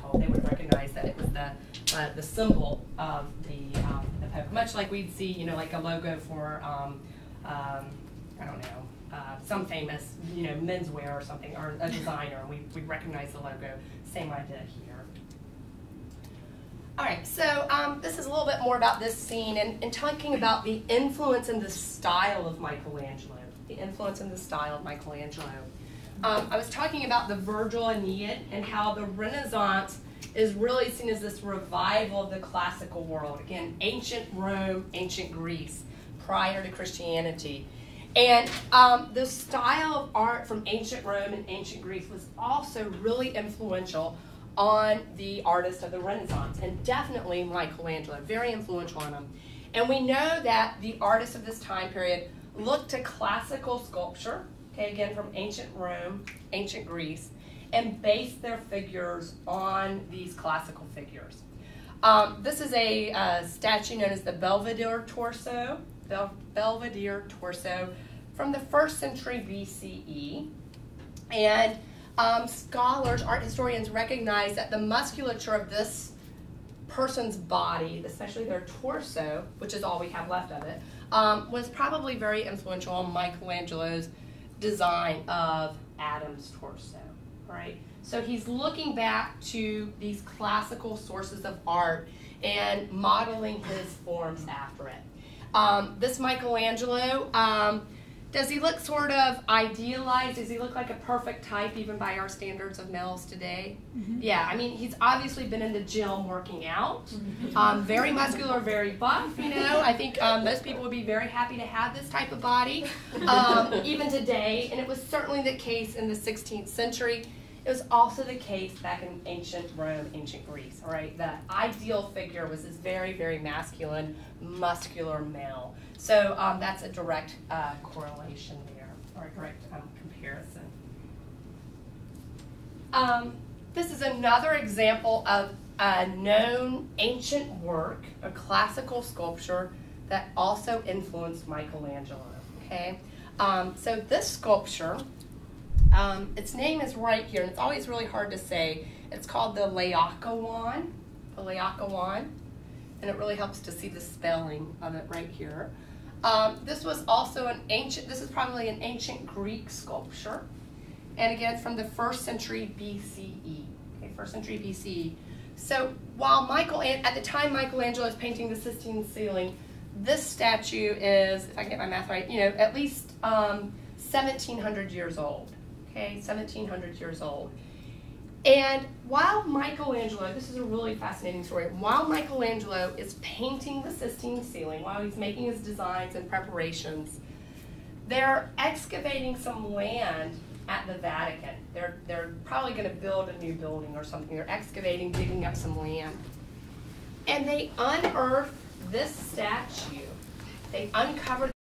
told, they would recognize that it was the symbol of the Pope, much like we'd see, you know, like a logo for, I don't know, some famous, you know, menswear or something, or a designer, and we'd recognize the logo. Same idea here. All right, so this is a little bit more about this scene and talking about the influence and the style of Michelangelo. The influence and the style of Michelangelo. I was talking about the Virgil Aeneid and how the Renaissance is really seen as this revival of the classical world. Again, ancient Rome, ancient Greece, prior to Christianity. And the style of art from ancient Rome and ancient Greece was also really influential on the artists of the Renaissance, and definitely Michelangelo, very influential on them. And we know that the artists of this time period looked to classical sculpture, okay, again from ancient Rome, ancient Greece, and based their figures on these classical figures. This is a statue known as the Belvedere torso, Belvedere torso from the 1st century BCE. And scholars, art historians recognize that the musculature of this person's body, especially their torso, which is all we have left of it, was probably very influential on Michelangelo's design of Adam's torso, right? So he's looking back to these classical sources of art and modeling his forms after it. This Michelangelo, does he look sort of idealized? Does he look like a perfect type even by our standards of males today? Mm-hmm. Yeah, I mean, he's obviously been in the gym working out. Very muscular, very buff, you know. I think most people would be very happy to have this type of body, even today. And it was certainly the case in the 16th century. It was also the case back in ancient Rome, ancient Greece, all right? The ideal figure was this very, very masculine, muscular male. So that's a direct correlation there, or a direct comparison. This is another example of a known ancient work, a classical sculpture that also influenced Michelangelo, okay? So this sculpture, its name is right here, and it's always really hard to say. It's called the Laocoon, and it really helps to see the spelling of it right here. This was also this is probably an ancient Greek sculpture, and again from the 1st century BCE, okay, 1st century BCE. So while at the time Michelangelo is painting the Sistine ceiling, this statue is, if I can get my math right, you know, at least 1,700 years old. Okay, 1,700 years old. And while Michelangelo, this is a really fascinating story, while Michelangelo is painting the Sistine ceiling, while he's making his designs and preparations, they're excavating some land at the Vatican. They're probably going to build a new building or something. They're excavating, digging up some land. And they unearth this statue. They uncover